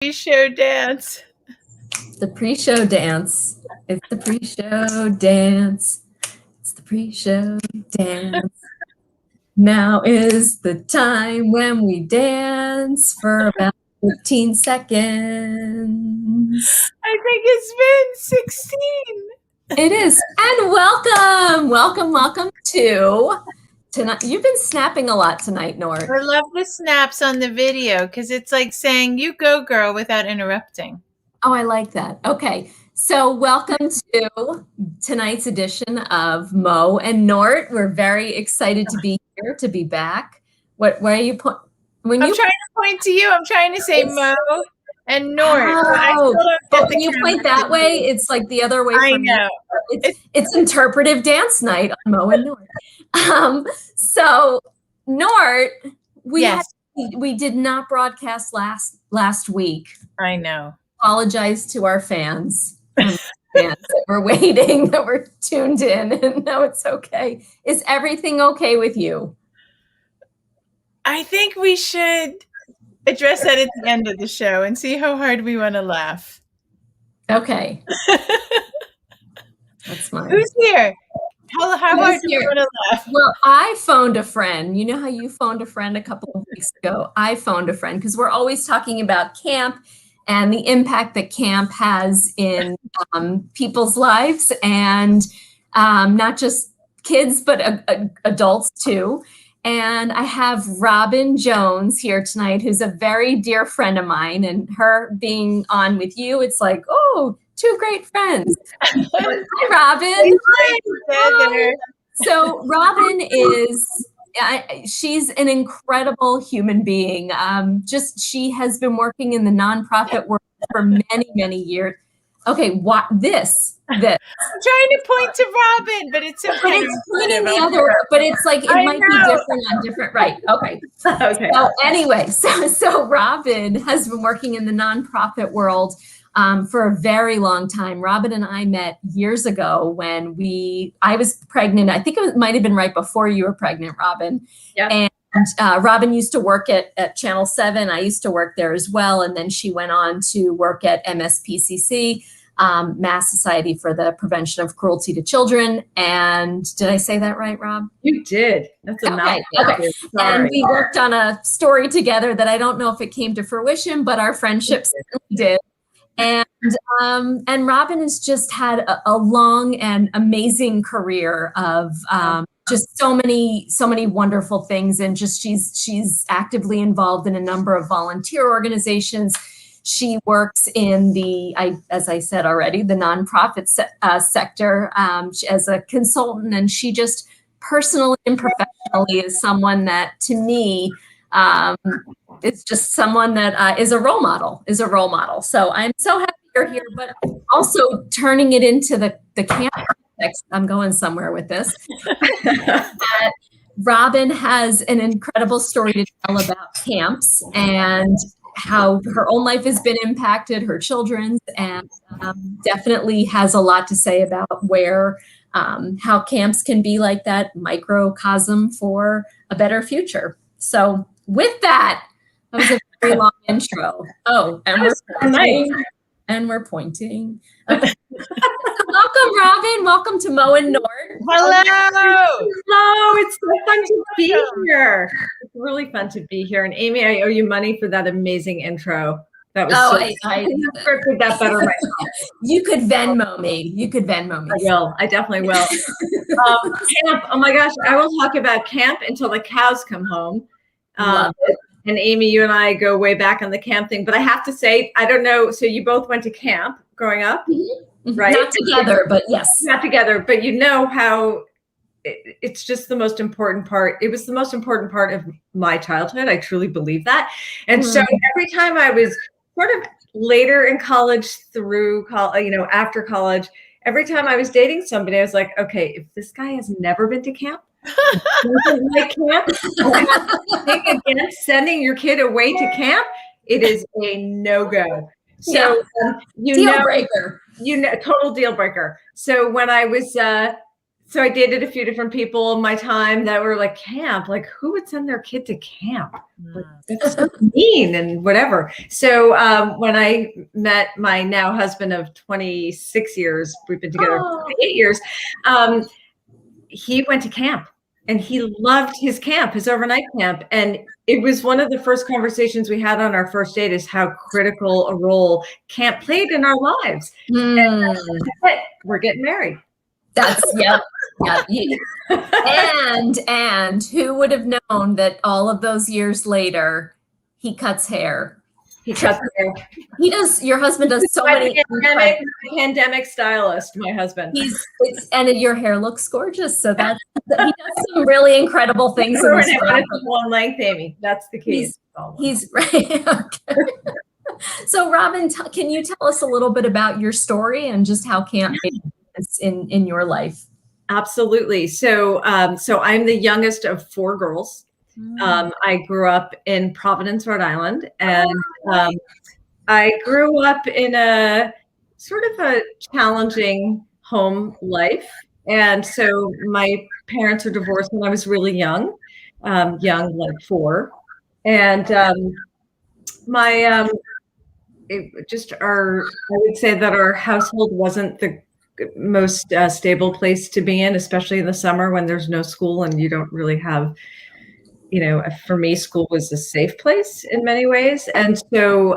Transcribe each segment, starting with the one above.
Pre-show dance. The pre-show dance. It's the pre-show dance. It's the pre-show dance. Now is the time when we dance for about 15 seconds. I think it's been 16. It is. And welcome to tonight. You've been snapping a lot tonight, Nort. I love the snaps on the video because it's like saying, you go, girl, without interrupting. Oh, I like that. Okay. So welcome to tonight's edition of Mo and Nort. We're very excited to be here, to be back. Where are you I'm trying to point to you. I'm trying to say Mo and Nort. But when you point that way, it's like the other way from you. It's interpretive dance night on Mo and Nort. So Nort, we did not broadcast last week. I know. Apologize to our fans that were waiting, that were tuned in, and no, it's okay. Is everything okay with you? I think we should address that at the end of the show and see how hard we want to laugh. Okay. That's mine. Who's here? How hard do you want to laugh? Well, I phoned a friend. You know how you phoned a friend a couple of weeks ago? I phoned a friend because we're always talking about camp and the impact that camp has in people's lives, and not just kids, but adults too. And I have Robin Jones here tonight, who's a very dear friend of mine, and her being on with you, it's like, oh, two great friends. Hi, Robin. Hi. So Robin she's an incredible human being. She has been working in the nonprofit world for many, many years. Okay, this. I'm trying to point to Robin, but it's okay. But it's pointing the other, but it's like it might be different on different, right? Okay. Okay. So anyway, so Robin has been working in the nonprofit world for a very long time. Robin and I met years ago when I was pregnant. I think it might have been right before you were pregnant, Robin. Yeah. And Robin used to work at Channel 7. I used to work there as well. And then she went on to work at MSPCC, Mass Society for the Prevention of Cruelty to Children. And did I say that right, Rob? You did. That's a mouthful. Okay. And we worked on a story together that I don't know if it came to fruition, but our friendship certainly did. And Robin has just had a long and amazing career of just so many wonderful things, and just she's actively involved in a number of volunteer organizations. She works in as I said already, the nonprofit sector as a consultant, and she just personally and professionally is someone that, to me, it's just someone that is a role model. So I'm so happy you're here, but also turning it into the camp context. I'm going somewhere with this. Robin has an incredible story to tell about camps and how her own life has been impacted, her children's, and definitely has a lot to say about how camps can be like that microcosm for a better future. So with that was a very long intro. Oh, and we're pointing. Okay. Welcome, Robin. Welcome to Mo and Nort. Hello. It's so fun to be here. It's really fun to be here. And Amy, I owe you money for that amazing intro. That was I never did that better myself. You could Venmo me. I will. I definitely will. Camp. Oh my gosh. I will talk about camp until the cows come home. Love it. And Amy, you and I go way back on the camp thing. But I have to say, I don't know. So you both went to camp growing up, right? Not together, but yes. Not together. But you know how it's just the most important part. It was the most important part of my childhood. I truly believe that. And so every time I was sort of later in college through college, after college, every time I was dating somebody, I was like, okay, if this guy has never been to camp, like camp, against sending your kid away to camp, it is a no-go. So deal breaker. Total deal breaker. So when I was So I dated a few different people in my time that were like, camp, like who would send their kid to camp? Like, that's so mean and whatever. So when I met my now husband of 26 years, we've been together for 8 years, he went to camp and he loved his camp, his overnight camp. And it was one of the first conversations we had on our first date is how critical a role camp played in our lives. And that's it. We're getting married. That's yeah. And who would have known that all of those years later, he cuts hair. He cuts hair. He does. Your husband does so many. Pandemic stylist, my husband. And your hair looks gorgeous. So he does some really incredible things. One length, Amy. That's the key. He's right. Okay. So, Robin, can you tell us a little bit about your story and just how camp in your life? Absolutely. So I'm the youngest of 4 girls. I grew up in Providence, Rhode Island, and I grew up in a sort of a challenging home life. And so my parents were divorced when I was really young, like 4. And I would say that our household wasn't the most stable place to be in, especially in the summer when there's no school and you don't really have, for me, school was a safe place in many ways. And so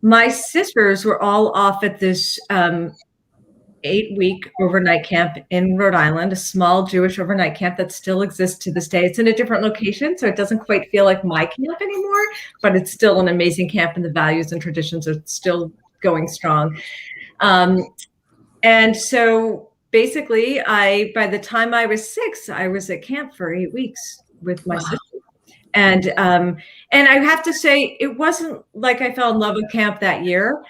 my sisters were all off at this 8-week overnight camp in Rhode Island, a small Jewish overnight camp that still exists to this day. It's in a different location, so it doesn't quite feel like my camp anymore, but it's still an amazing camp and the values and traditions are still going strong. And so basically by the time I was 6, I was at camp for 8 weeks with my sister. And I have to say, it wasn't like I fell in love with camp that year.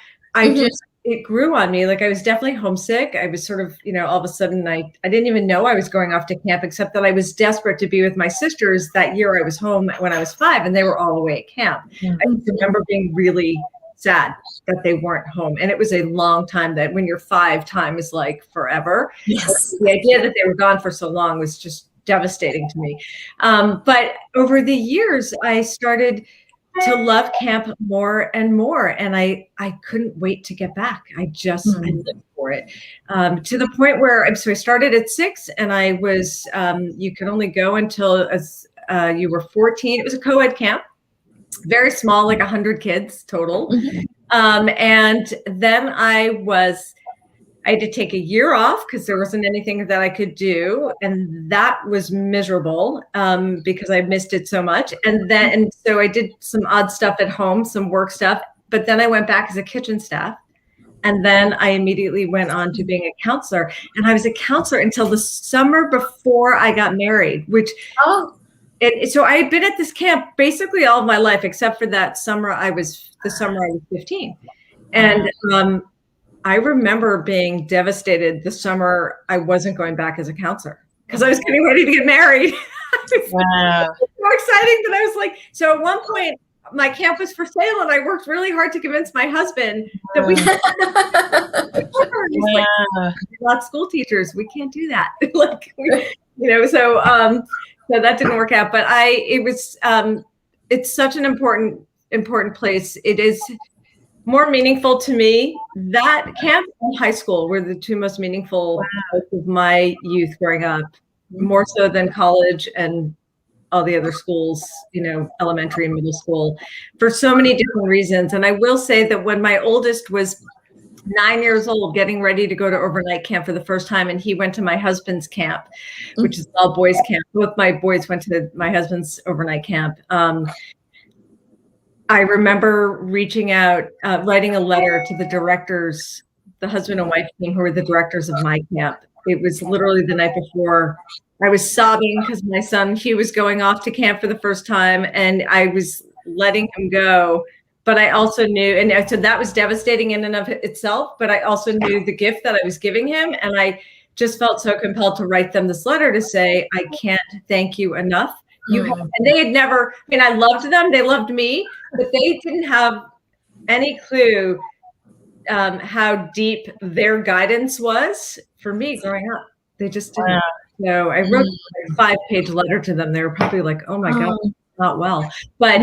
It grew on me. Like I was definitely homesick. I was sort of, all of a sudden I didn't even know I was going off to camp, except that I was desperate to be with my sisters. That year I was home when I was 5 and they were all away at camp. I remember being really sad that they weren't home. And it was a long time. That when you're 5, time is like forever. Yes. The idea that they were gone for so long was just devastating to me. But over the years, I started to love camp more and more. And I couldn't wait to get back. I lived for it, to the point where, so I started at 6 and I was, you could only go until you were 14. It was a co-ed camp, very small, like 100 kids total. And then I had to take a year off because there wasn't anything that I could do. And that was miserable because I missed it so much. And so I did some odd stuff at home, some work stuff, but then I went back as a kitchen staff. And then I immediately went on to being a counselor. And I was a counselor until the summer before I got married, so I had been at this camp basically all of my life, except for that summer I was 15. And I remember being devastated the summer I wasn't going back as a counselor because I was getting ready to get married. Wow. More exciting than I was like, so at one point my camp was for sale and I worked really hard to convince my husband that we like, we're not school teachers. We can't do that. So that didn't work out, but it's such an important place. It is more meaningful to me. That camp and high school were the 2 most meaningful parts of my youth growing up, more so than college and all the other schools, elementary and middle school, for so many different reasons. And I will say that when my oldest was 9 years old, getting ready to go to overnight camp for the first time, and he went to my husband's camp, which is all boys camp. Both my boys went to my husband's overnight camp. I remember reaching out, writing a letter to the directors, the husband and wife team who were the directors of my camp. It was literally the night before. I was sobbing because my son, he was going off to camp for the first time, and I was letting him go. But I also knew, and so that was devastating in and of itself, but I also knew the gift that I was giving him. And I just felt so compelled to write them this letter to say, I can't thank you enough. And they had never, I loved them, they loved me, but they didn't have any clue how deep their guidance was for me growing up. They just didn't. So I wrote a 5-page letter to them. They were probably like, "Oh my God, not well." But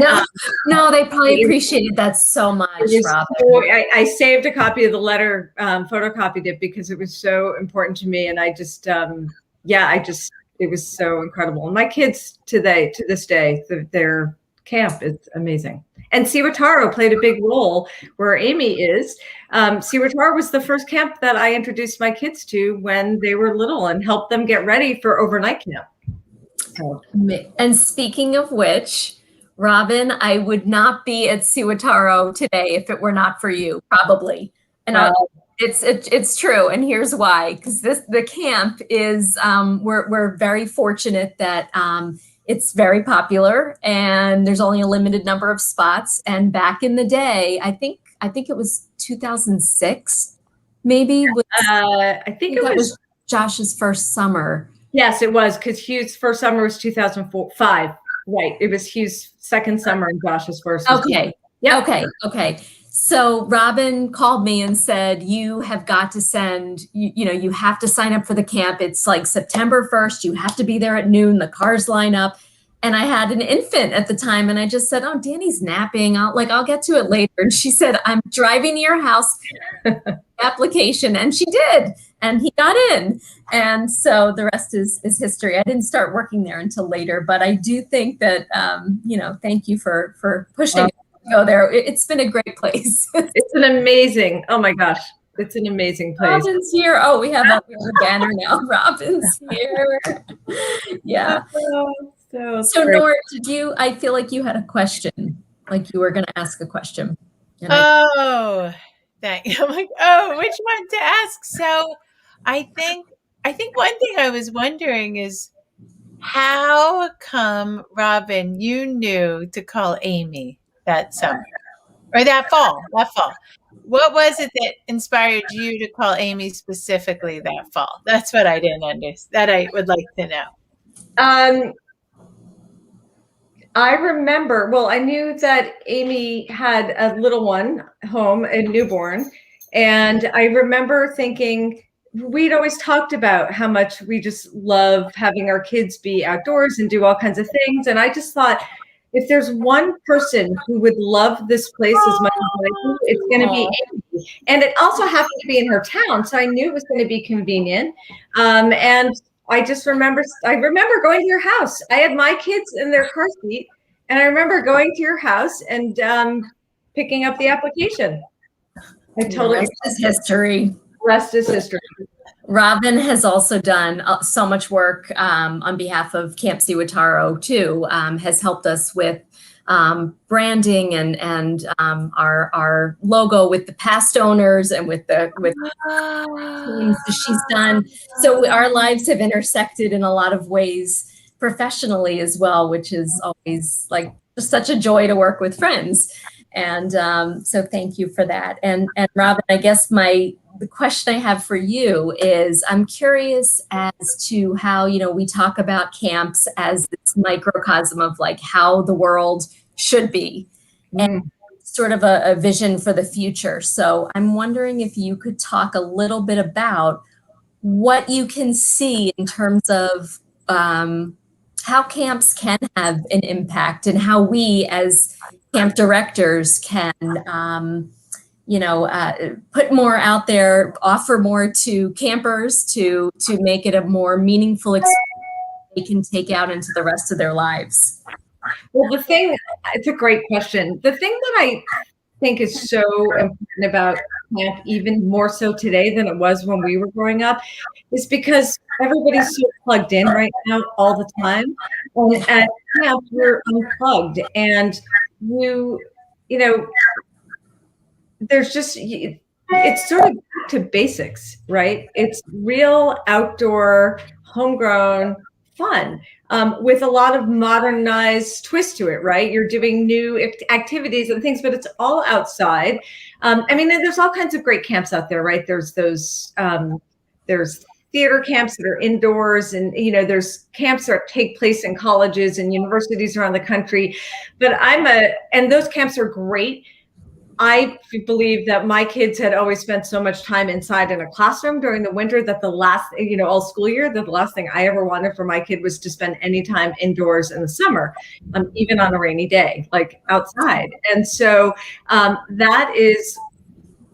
no, they probably appreciated that so much, Robin. So I saved a copy of the letter, photocopied it because it was so important to me, and I just, it was so incredible. And my kids to this day, their camp is amazing. And Siwataro played a big role where Amy is. Siwataro was the first camp that I introduced my kids to when they were little and helped them get ready for overnight camp. So. And speaking of which, Robin, I would not be at Siwataro today if it were not for you, probably. And it's true, and here's why. Because the camp is we're very fortunate that it's very popular, and there's only a limited number of spots. And back in the day, I think it was 2006, maybe. I think it was Josh's first summer. Yes, it was, because Hugh's first summer was 2005. Right, it was Hugh's second summer and Josh's first. Okay. Yeah. Okay. So Robin called me and said, you have got to send, you have to sign up for the camp. It's like September 1st. You have to be there at noon. The cars line up. And I had an infant at the time. And I just said, oh, Danny's napping. I'll get to it later. And she said, I'm driving to your house application. And she did. And he got in. And so the rest is history. I didn't start working there until later. But I do think that, thank you for pushing go there. It's been a great place. It's an amazing, oh my gosh, it's an amazing place. Robin's here. Oh, we have a banner now. Robin's here. Yeah. So Nort, I feel like you had a question, like you were going to ask a question. I'm like, oh, which one to ask? So I think one thing I was wondering is, how come, Robin, you knew to call Amy that summer or that fall? What was it that inspired you to call Amy specifically that fall? That's what I didn't understand. That I would like to know. I remember, I knew that Amy had a little one home, a newborn. And I remember thinking, we'd always talked about how much we just love having our kids be outdoors and do all kinds of things. And I just thought, if there's one person who would love this place as much as I do, it's going to be Amy. And it also happened to be in her town, so I knew it was going to be convenient. And I remember going to your house. I had my kids in their car seat, and I remember going to your house and picking up the application. The rest is history. Rest is history. Robin has also done so much work on behalf of Camp Siwataro too. Has helped us with branding and our logo with the past owners and with teams that she's done. So our lives have intersected in a lot of ways professionally as well, which is always like just such a joy to work with friends. And so thank you for that. And Robin, I guess the question I have for you is, I'm curious as to how, we talk about camps as this microcosm of like how the world should be and sort of a vision for the future. So I'm wondering if you could talk a little bit about what you can see in terms of how camps can have an impact and how we as camp directors can, put more out there, offer more to campers to make it a more meaningful experience they can take out into the rest of their lives. Well, it's a great question. The thing that I think is so important about camp, even more so today than it was when we were growing up, is because everybody's so plugged in right now all the time. And at camp, we're unplugged, and there's just, it's sort of back to basics, right? It's real outdoor, homegrown fun with a lot of modernized twist to it, right? You're doing new activities and things, but it's all outside. There's all kinds of great camps out there, right? There's theater camps that are indoors, and there's camps that take place in colleges and universities around the country. But and those camps are great, I believe that my kids had always spent so much time inside in a classroom during the winter that the last, all school year, that the last thing I ever wanted for my kid was to spend any time indoors in the summer, even on a rainy day, like outside. And so that is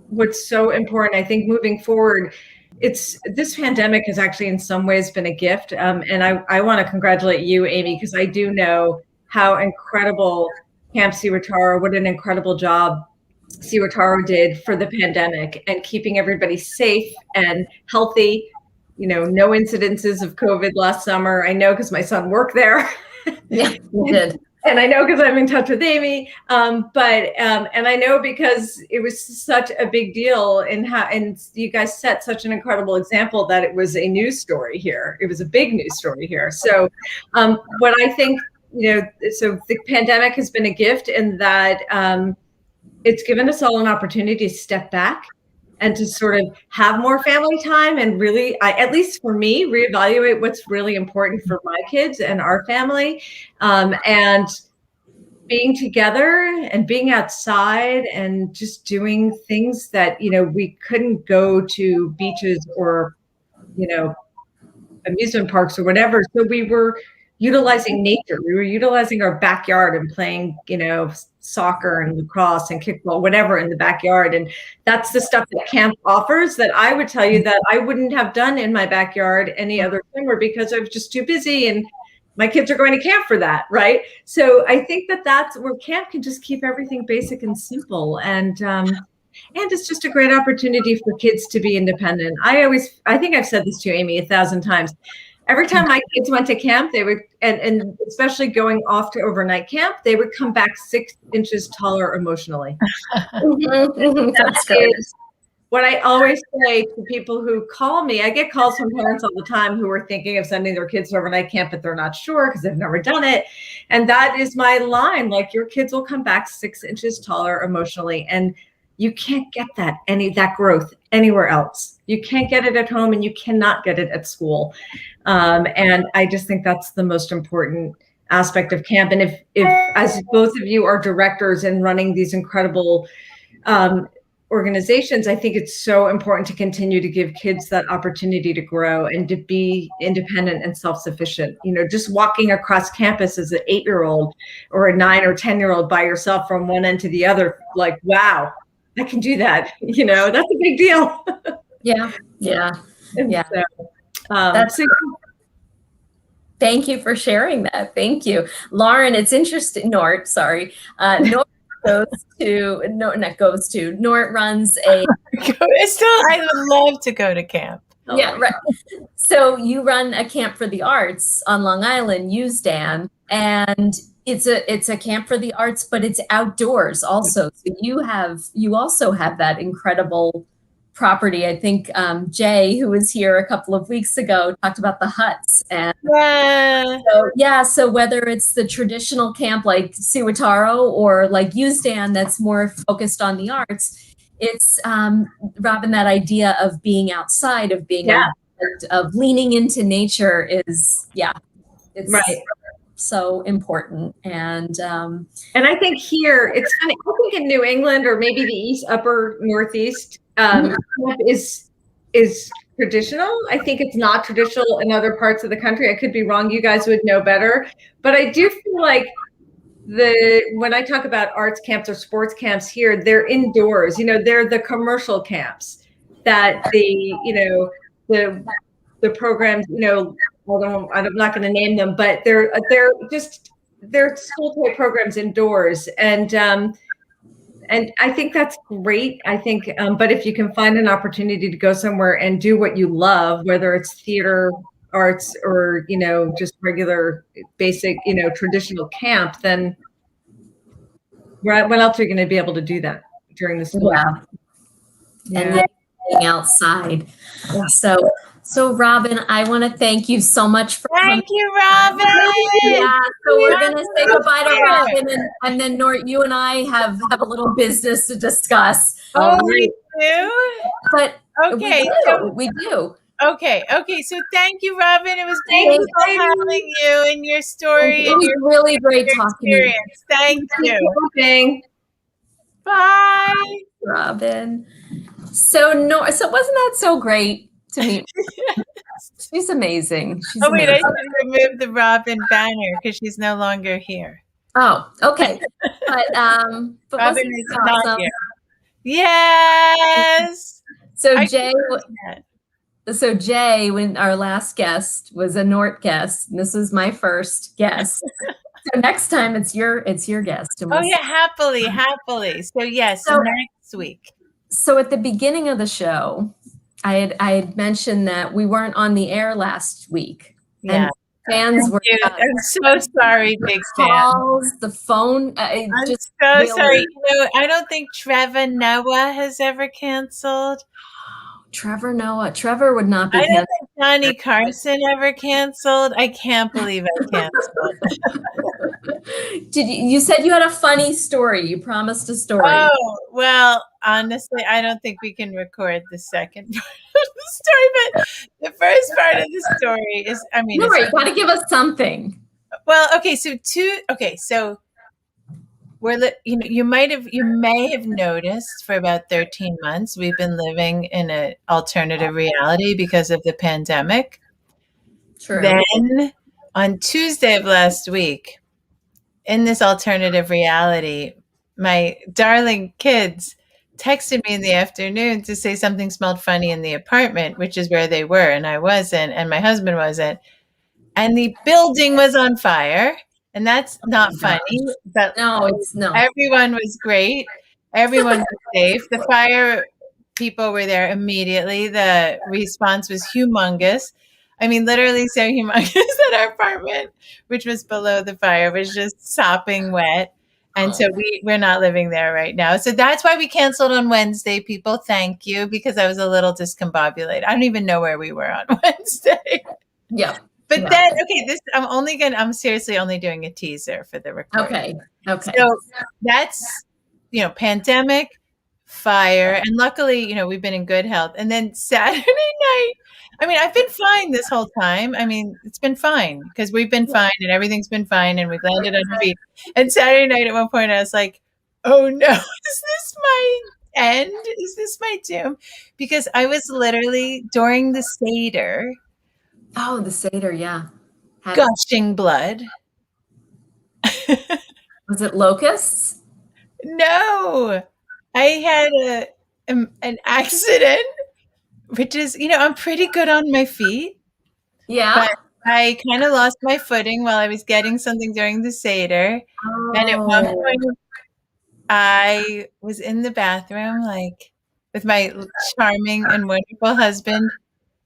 what's so important. I think moving forward, this pandemic has actually in some ways been a gift. And I want to congratulate you, Amy, because I do know how incredible Camp Siwatara, what an incredible job Siwatara did for the pandemic and keeping everybody safe and healthy. No incidences of COVID last summer. I know because my son worked there. Yeah, you did. And I know because I'm in touch with Amy, and I know because it was such a big deal and you guys set such an incredible example that it was a news story here. It was a big news story here. So what I think, so the pandemic has been a gift in that it's given us all an opportunity to step back and to sort of have more family time and really, at least for me, reevaluate what's really important for my kids and our family. And being together and being outside and just doing things that, we couldn't go to beaches or, amusement parks or whatever. So we were utilizing nature. We were utilizing our backyard and playing, soccer and lacrosse and kickball, whatever in the backyard. And that's the stuff that camp offers that I would tell you that I wouldn't have done in my backyard any other summer because I was just too busy and my kids are going to camp for that, right? So I think that's where camp can just keep everything basic and simple. And it's just a great opportunity for kids to be independent. I think I've said this to Amy 1,000 times. Every time my kids went to camp, they would, and especially going off to overnight camp, they would come back 6 inches taller emotionally. That's great. What I always say to people who call me, I get calls from parents all the time who are thinking of sending their kids to overnight camp, but they're not sure because they've never done it. And that is my line, like your kids will come back 6 inches taller emotionally. And you can't get that growth anywhere else. You can't get it at home and you cannot get it at school. And I just think that's the most important aspect of camp. And if as both of you are directors and running these incredible organizations, I think it's so important to continue to give kids that opportunity to grow and to be independent and self-sufficient. Just walking across campus as an 8-year-old or a 9 or 10-year-old by yourself from one end to the other, like, wow, I can do that. That's a big deal. Yeah. So, thank you for sharing that. Thank you. Lauren, it's interesting. Nort Nort runs a. I would love to go to camp. Yeah, right. So you run a camp for the arts on Long Island, USDAN, and it's a camp for the arts, but it's outdoors also. So you also have that incredible property. I think Jay, who was here a couple of weeks ago, talked about the huts. And so whether it's the traditional camp like Siwatara or like USDAN that's more focused on the arts, it's Robin, that idea of being outside, of being of leaning into nature is it's right. So important. And I think here it's funny. I think in New England or maybe the upper Northeast is traditional. I think it's not traditional in other parts of the country. I could be wrong. You guys would know better. But I do feel like when I talk about arts camps or sports camps here, they're indoors. They're the commercial camps that the programs, I'm not going to name them, but they're school type programs indoors. And I think that's great. I think, but if you can find an opportunity to go somewhere and do what you love, whether it's theater, arts, or, just regular, basic, traditional camp, then what else are you going to be able to do that during the school? And then being outside. Yeah. So Robin, I want to thank you so much for coming. You, Robin. Yeah, so we're going to say goodbye to Robin, and then Nort, you and I have a little business to discuss. We do? But okay, we do. Okay. So thank you, Robin. It was great having you and your story. It was really great talking to you. Thank you. Bye. Robin. So wasn't that so great to meet? She's amazing. She's Oh, wait, I amazing. should remove the Robin banner because she's no longer here. Oh, okay. But Robin wasn't is it not awesome? here. Yes. So I Jay, can see that. when our last guest was a Nort guest, and this was my first guest. So next time it's your guest. And Oh, we'll yeah, happily. So, yes, So- next week. So at the beginning of the show, I had mentioned that we weren't on the air last week. Yeah. And fans were Dude, I'm so sorry, big fan. calls, the phone. I'm Just so really- sorry. I don't think Trevor Noah has ever canceled. Trevor Noah. Trevor would not be I don't canceled. think Johnny Carson ever canceled. I can't believe I canceled. You said you had a funny story. You promised a story. Oh, well, honestly, I don't think we can record the second part of the story, but the first part of the story is, No, you got to give us something. well, okay, so you may have noticed for about 13 months we've been living in an alternative reality because of the pandemic. True. Then on Tuesday of last week, in this alternative reality, my darling kids texted me in the afternoon to say something smelled funny in the apartment, which is where they were, and I wasn't, and my husband wasn't. And the building was on fire. And that's not funny, but No, it's no. everyone was great. Everyone was safe. The fire people were there immediately. The response was humongous. I mean, literally so humongous that our apartment, which was below the fire, was just sopping wet. And so we're not living there right now. So that's why we canceled on Wednesday, people. Thank you, because I was a little discombobulated. I don't even know where we were on Wednesday. Yeah. But then, okay, I'm seriously only doing a teaser for the recording. Okay. So that's, pandemic, fire, and luckily, we've been in good health. And then Saturday night, I've been fine this whole time. It's been fine because we've been fine and everything's been fine and we've landed on our feet. And Saturday night at one point, I was like, oh no, is this my end? Is this my doom? Because I was literally during the Seder. Oh, the Seder, yeah. Gushing blood. Was it locusts? No, I had an accident, which is, I'm pretty good on my feet. Yeah. But I kind of lost my footing while I was getting something during the Seder. Oh. And at one point, I was in the bathroom, with my charming and wonderful husband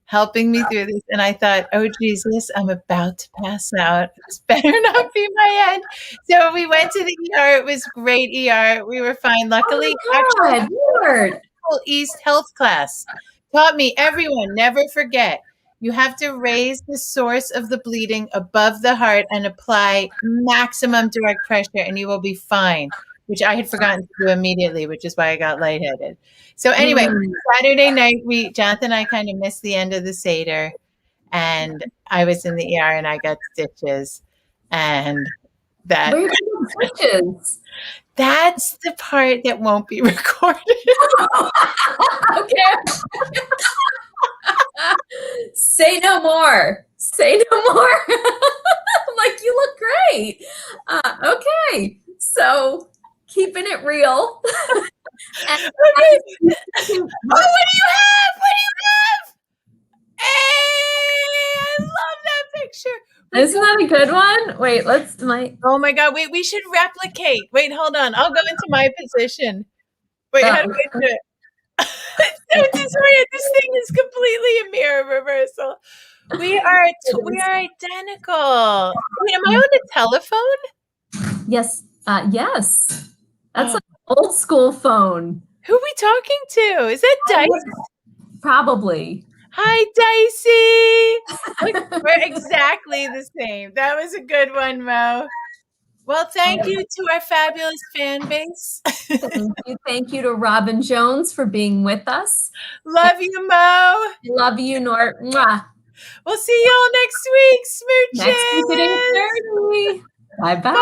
helping me through this. And I thought, oh, Jesus, I'm about to pass out. This better not be my end. So we went to the ER. It was great ER. We were fine. Luckily, East health class taught me, everyone, never forget, you have to raise the source of the bleeding above the heart and apply maximum direct pressure and you will be fine, which I had forgotten to do immediately, which is why I got lightheaded. So anyway, Saturday night, Jonathan and I kind of missed the end of the Seder, and I was in the ER and I got stitches, and that. Where did you get stitches? That's the part that won't be recorded. Okay. Say no more. Say no more. I'm like, you look great. Okay. So keeping it real. Okay. Oh, what do you have? Hey, I love that picture. Isn't that a good one? Wait, oh my God, wait, we should replicate. Wait, hold on. I'll go into my position. Wait, how do I do it? This thing is completely a mirror reversal. We are identical. Wait, am I on a telephone? Yes. Yes. That's like an old school phone. Who are we talking to? Is that Dice? Probably. Hi, Dicey. We're exactly the same. That was a good one, Mo. Well, thank you to our fabulous fan base. Thank you to Robin Jones for being with us. Love you, Mo. Love you, Nort. Mwah. We'll see you all next week. Smooches. Next week at 8:30. Bye-bye.